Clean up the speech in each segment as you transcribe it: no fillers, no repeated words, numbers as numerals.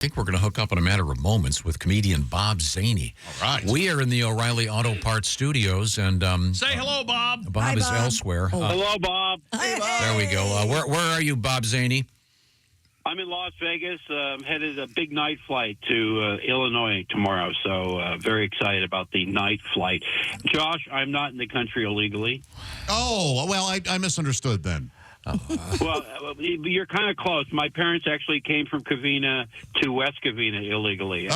think we're going to hook up in a matter of moments with comedian Bob Zany. All right. We are in the O'Reilly Auto Parts studios, and Say hello, Bob. Bob is elsewhere. Hello, Bob. There we go. Where are you, Bob Zany? I'm in Las Vegas. Headed a big night flight to Illinois tomorrow, so very excited about the night flight. Josh, I'm not in the country illegally. Oh, well, I misunderstood then. Well, you're kind of close. My parents actually came from Covina to West Covina illegally.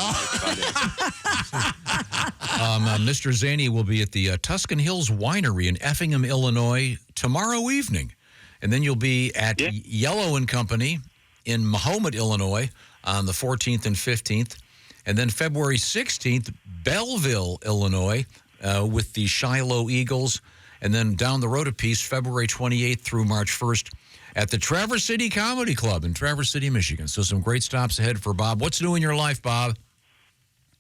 Mr. Zany will be at the Tuscan Hills Winery in Effingham, Illinois tomorrow evening. And then you'll be at Yellow & Company in Mahomet, Illinois on the 14th and 15th. And then February 16th, Belleville, Illinois with the Shiloh Eagles. And then down the road a piece, February 28th through March 1st at the Traverse City Comedy Club in Traverse City, Michigan. So some great stops ahead for Bob. What's new in your life, Bob?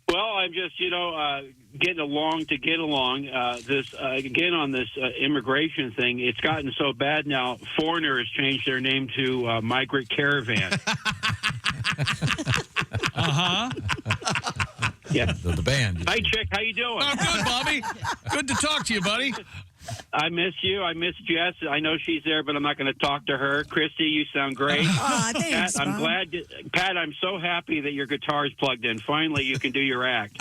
Well, I'm just, getting along to get along. Again, on this immigration thing, it's gotten so bad now, Foreigner has changed their name to Migrant Caravan. Uh-huh. Yeah. The band. Hi, Chick. How you doing? I'm good, Bobby. Good to talk to you, buddy. I miss you. I miss Jess. I know she's there, but I'm not going to talk to her. Christy, you sound great. Thanks, Pat, I'm Bob. glad. Pat, I'm so happy that your guitar is plugged in. Finally, you can do your act.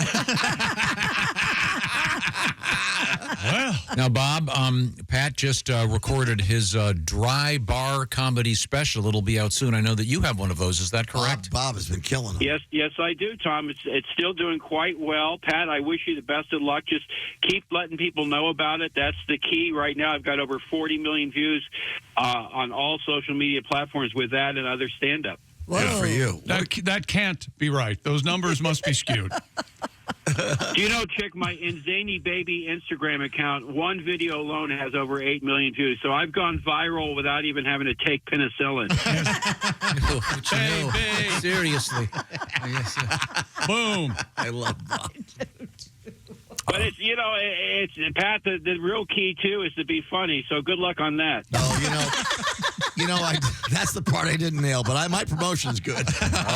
Well, Now, Bob, Pat just recorded his dry bar comedy special. It'll be out soon. I know that you have one of those. Is that correct? Bob has been killing them. Yes, I do, Tom. It's still doing quite well. Pat, I wish you the best of luck. Just keep letting people know about it. That's the key right now. I've got over 40 million views on all social media platforms with that and other stand-up. Good for you. that can't be right. Those numbers must be skewed. Do you know, Chick, my Zany Baby Instagram account, one video alone has over 8 million views. So I've gone viral without even having to take penicillin. Baby. Seriously. Boom. I love Bob. But it's, it's Pat, the real key, too, is to be funny. So good luck on that. That's the part I didn't nail, but my promotion's good.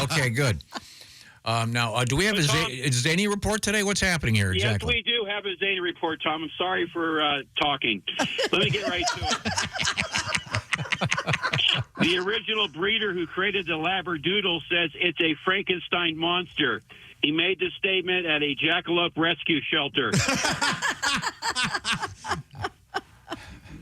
Okay, good. Now, do we have a Zany report today? What's happening here exactly? Yes, we do have a Zany report, Tom. I'm sorry for talking. Let me get right to it. The original breeder who created the Labradoodle says it's a Frankenstein monster. He made this statement at a jackalope rescue shelter.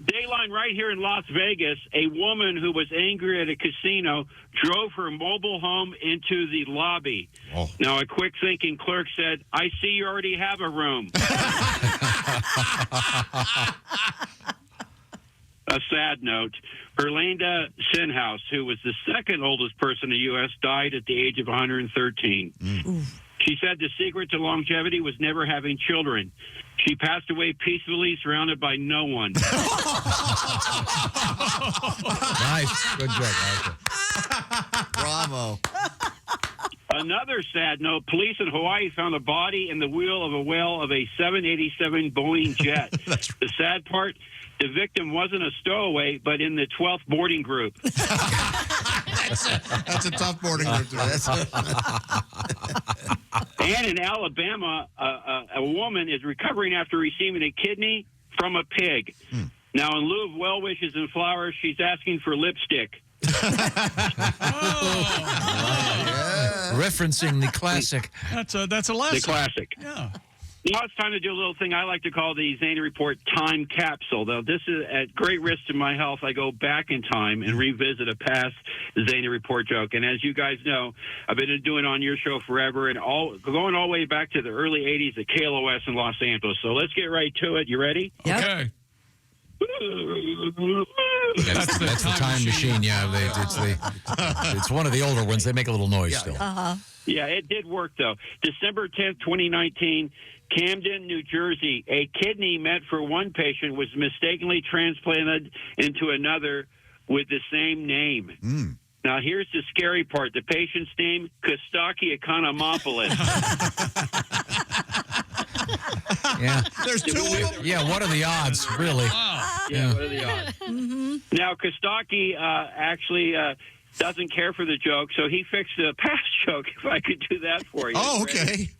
Dayline right here in Las Vegas, a woman who was angry at a casino drove her mobile home into the lobby. Oh. Now, a quick thinking clerk said, I see you already have a room. A sad note, Erlinda Sinhouse, who was the second oldest person in the U.S., died at the age of 113. She said the secret to longevity was never having children. She passed away peacefully, surrounded by no one. Nice. Good job. Bravo. Another sad note, police in Hawaii found a body in the wheel of a well of a 787 Boeing jet. The sad part, the victim wasn't a stowaway, but in the 12th boarding group. That's a tough boarding group. And in Alabama, a woman is recovering after receiving a kidney from a pig. Now, in lieu of well wishes and flowers, she's asking for lipstick. Referencing the classic. That's a lesson. The classic. Yeah. Now it's time to do a little thing I like to call the Zany Report time capsule. Though this is at great risk to my health, I go back in time and revisit a past Zany Report joke. And as you guys know, I've been doing it on your show forever and going all the way back to the early 80s at KLOS in Los Angeles. So let's get right to it. You ready? Yep. Okay. That's the time machine. Yeah, it's one of the older ones. They make a little noise still. Yeah, it did work, though. December 10th, 2019, Camden, New Jersey. A kidney meant for one patient was mistakenly transplanted into another with the same name. Now, here's the scary part. The patient's name, Kostaki Economopoulos. Yeah. There's two of them? Yeah, what are the odds, really? Wow. Yeah, what are the odds? Now, Kostaki actually doesn't care for the joke, so he fixed a past joke, if I could do that for you. Oh, okay.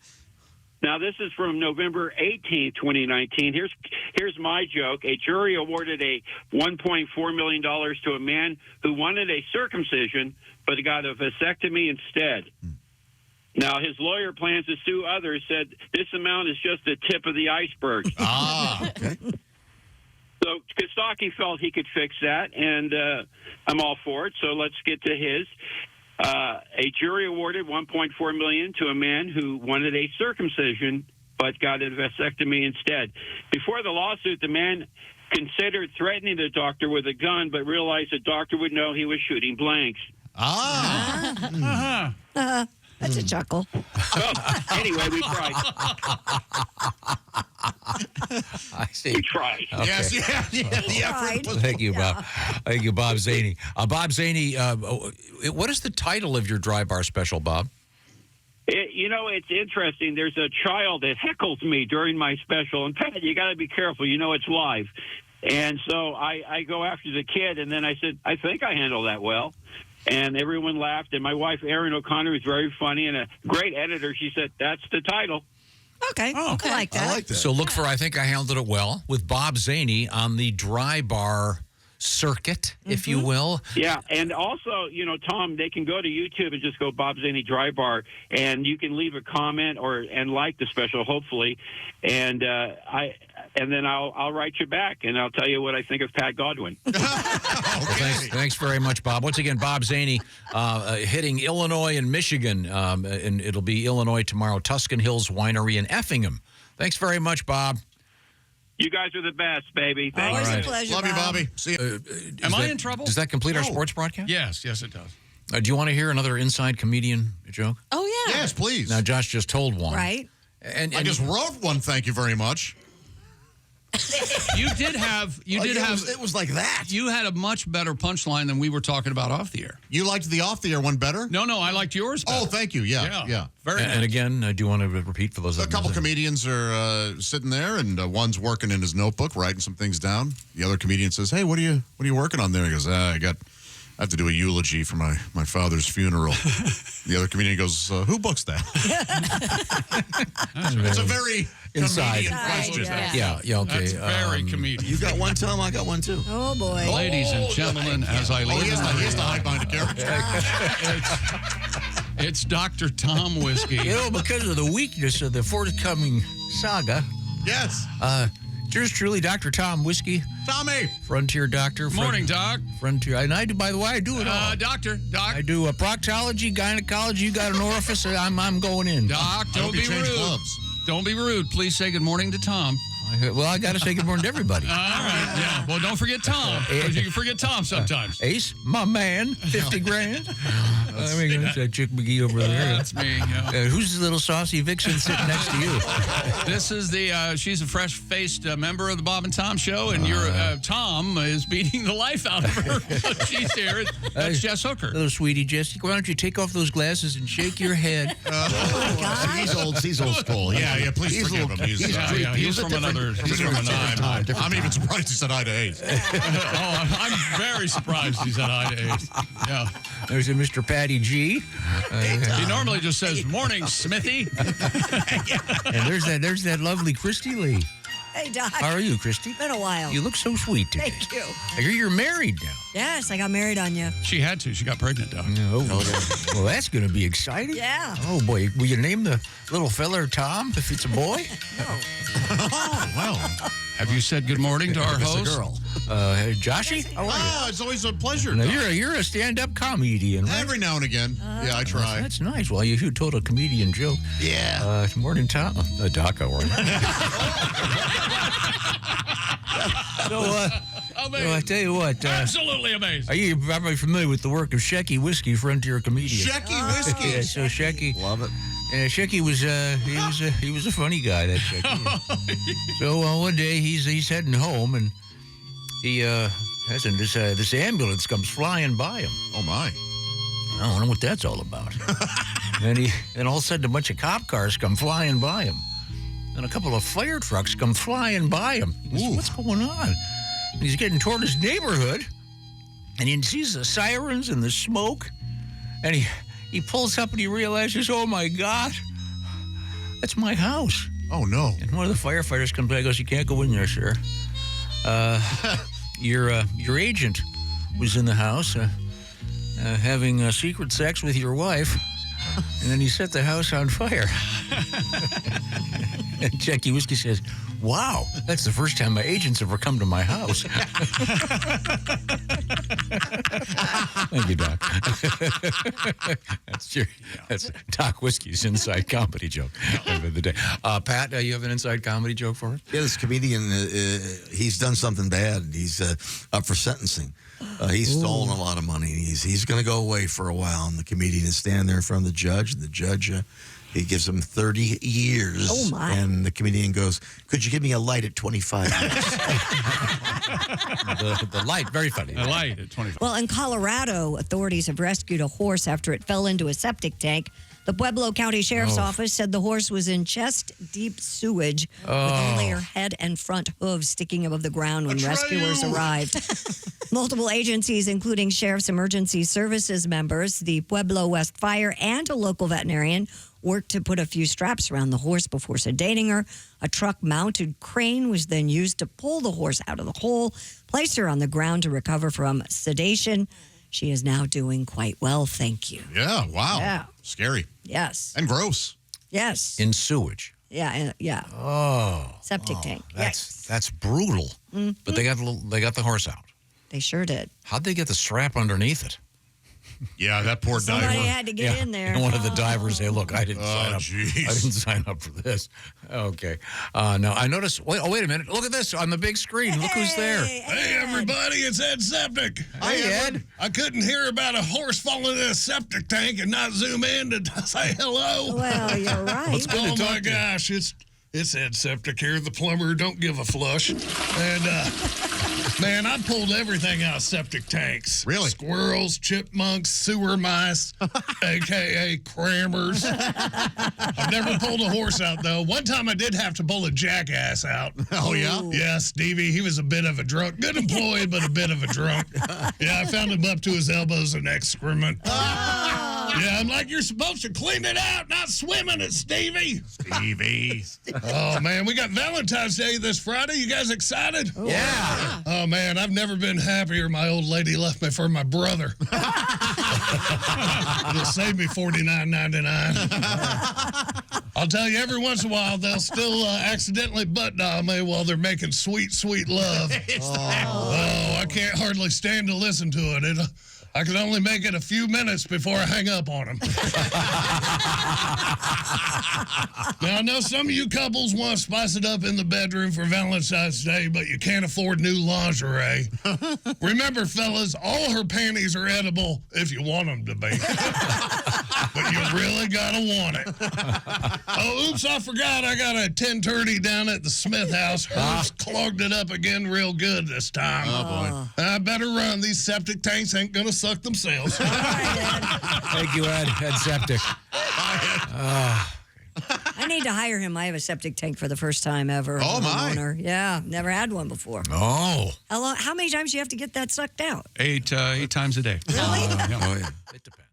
Now, this is from November 18th, 2019. Here's my joke. A jury awarded a $1.4 million to a man who wanted a circumcision, but got a vasectomy instead. Now, his lawyer plans to sue others, said this amount is just the tip of the iceberg. Okay. So Kostaki felt he could fix that, and I'm all for it. So let's get to his. A jury awarded $1.4 million to a man who wanted a circumcision but got a vasectomy instead. Before the lawsuit, the man considered threatening the doctor with a gun, but realized the doctor would know he was shooting blanks. That's a chuckle. Well, anyway, we tried. I see. We tried. Okay. Yes, the effort was. Thank you, Bob. Thank you, Bob Zany. Bob Zany, what is the title of your dry bar special, Bob? It's interesting. There's a child that heckles me during my special. And, Pat, you got to be careful. You know it's live. And so I go after the kid, and then I said, I think I handled that well. And everyone laughed. And my wife, Erin O'Connor, is very funny and a great editor. She said, that's the title. Okay. I like that. I like that. So look for I Think I Handled It Well with Bob Zany on the dry bar circuit, if you will. Yeah, and also, Tom, they can go to YouTube and just go Bob Zany Dry Bar, and you can leave a comment and like the special, hopefully, and then I'll write you back and I'll tell you what I think of Pat Godwin. Thanks very much, Bob. Once again, Bob Zany hitting Illinois and Michigan, and it'll be Illinois tomorrow. Tuscan Hills Winery in Effingham. Thanks very much, Bob. You guys are the best, baby. Thank Always you. a pleasure, Love you, Bob. Bobby. See you. Am I in trouble? Does that complete our sports broadcast? Yes, it does. Do you want to hear another inside comedian joke? Oh, yeah. Yes, please. Now, Josh just told one. Right. And I just wrote one. Thank you very much. You did have. It was like that. You had a much better punchline than we were talking about off the air. You liked the off the air one better? No, I liked yours better. Oh, thank you. Yeah. Very And nice. again, I do want to repeat for those. A couple comedians are sitting there, and one's working in his notebook, writing some things down. The other comedian says, "Hey, what are you working on there?" He goes, I have to do a eulogy for my father's funeral." The other comedian goes, "Who books that?" It's a very Inside. comedian question. Yeah, okay. That's very comedian. You got one, Tom? I got one, too. Oh, boy. Ladies and gentlemen, as I Oh, live he has the high-minded character. it's Dr. Tom Whiskey. Because of the weakness of the forthcoming saga, Yes. yours truly, Dr. Tom Whiskey, Tommy. Frontier Doctor. Morning, Doc. Frontier. And I do, by the way, I do it all. Doc. I do proctology, gynecology. You got an orifice, I'm going in. Doc, don't be rude. Clubs. Don't be rude. Please say good morning to Tom. I got to say good morning to everybody. All right. Yeah. Well, don't forget Tom. 'Cause you can forget Tom sometimes. Ace, my man, 50 grand. There we go. That's that Chick McGee over there. That's me. Yeah. Who's the little saucy vixen sitting next to you? This is she's a fresh-faced member of the Bob and Tom Show, and Tom is beating the life out of her. She's here. That's Jess Hooker. Little sweetie Jessica, why don't you take off those glasses and shake your head? He's old school. Yeah, please forgive him. He's from another time. I'm even surprised he said hi to Ace. I'm very surprised he said hi to Ace. Yeah. There's a Mr. Patty G. He normally just says, "Morning, Smithy." And there's that lovely Christy Lee. Hey, Doc. How are you, Christy? Been a while. You look so sweet today. Thank you. I hear you're married now. Yes, I got married on you. She had to. She got pregnant, Doc. Well, that's going to be exciting. Yeah. Oh, boy. Will you name the little feller Tom if it's a boy? Oh, well. Have you said good morning to our It's a host? girl. Joshy? How are you? It's always a pleasure. Now, Doc. you're a stand-up comedian, right? Every now and again. Yeah, I try. That's nice. Well, you told a comedian joke. Yeah. Morning, Tom. Doc, how are you? So, I tell you what. Absolutely amazing. Are you probably familiar with the work of Shecky Whiskey, Frontier comedian? Shecky Whiskey. Yeah, so Shecky. Love it. Shecky was he was a funny guy. That Shecky. So one day he's heading home and he has this ambulance comes flying by him. Oh, my. I don't know what that's all about. and all of a sudden a bunch of cop cars come flying by him, and a couple of fire trucks come flying by him. He goes, what's going on? And he's getting toward his neighborhood, and he sees the sirens and the smoke, and he pulls up and he realizes, oh my God, that's my house. Oh, no. And one of the firefighters comes by and goes, you can't go in there, sir. Your agent was in the house having secret sex with your wife, and then he set the house on fire. And Jackie Whiskey says, wow, that's the first time my agent's ever come to my house. Thank you, Doc. That's Doc Whiskey's inside comedy joke of the day. Pat, you have an inside comedy joke for us? Yeah, this comedian, he's done something bad. He's up for sentencing. He's stolen a lot of money. He's going to go away for a while, and the comedian is standing there in front of the judge, and the judge, he gives him 30 years. Oh, my. And the comedian goes, could you give me a light at 25 years? The light, very funny. A light at 25. Well, in Colorado, authorities have rescued a horse after it fell into a septic tank. The Pueblo County Sheriff's Office said the horse was in chest-deep sewage with only her head and front hooves sticking above the ground when rescuers arrived. Multiple agencies, including Sheriff's Emergency Services members, the Pueblo West Fire, and a local veterinarian, worked to put a few straps around the horse before sedating her. A truck-mounted crane was then used to pull the horse out of the hole, place her on the ground to recover from sedation. She is now doing quite well, thank you. Yeah, wow. Yeah. Scary. Yes. And gross. Yes. In sewage. Yeah. Yeah. Oh. Septic tank. That's brutal. But they got the horse out. They sure did. How'd they get the strap underneath it? Yeah, that poor Somebody diver. had to get in there. And one of the divers, hey, look, I didn't sign up. jeez. I didn't sign up for this. Okay. No, I noticed. Wait a minute. Look at this on the big screen. Look who's there. Hey, everybody, it's Ed Septic. Hey, Ed. I couldn't hear about a horse falling in a septic tank and not zoom in to say hello. Well, you're right. Oh, my gosh, it's Ed Septic here, the plumber who don't give a flush. And, man, I pulled everything out of septic tanks. Really? Squirrels, chipmunks, sewer mice, a.k.a. crammers. I've never pulled a horse out, though. One time I did have to pull a jackass out. Oh, yeah? Yeah, Stevie, he was a bit of a drunk. Good employee, but a bit of a drunk. Yeah, I found him up to his elbows in excrement. Yeah, I'm like, you're supposed to clean it out, not swim in it, Stevie. Stevie. Oh, man, we got Valentine's Day this Friday. You guys excited? Yeah. Oh, man, I've never been happier. My old lady left me for my brother. It'll save me $49.99. I'll tell you, every once in a while, they'll still accidentally butt dial me while they're making sweet, sweet love. Oh, I can't hardly stand to listen to it. I can only make it a few minutes before I hang up on them. Now, I know some of you couples want to spice it up in the bedroom for Valentine's Day, but you can't afford new lingerie. Remember, fellas, all her panties are edible if you want them to be. But you really got to want it. Oh, oops, I forgot. I got a 1030 down at the Smith house. Hers clogged it up again real good this time. Oh, boy. I better run. These septic tanks ain't going to suck themselves. Thank you, Ed. Ed Septic. I need to hire him. I have a septic tank for the first time ever. Oh, my. Homeowner. Yeah, never had one before. Oh. How many times do you have to get that sucked out? 8 times a day. Really? Yeah. It depends.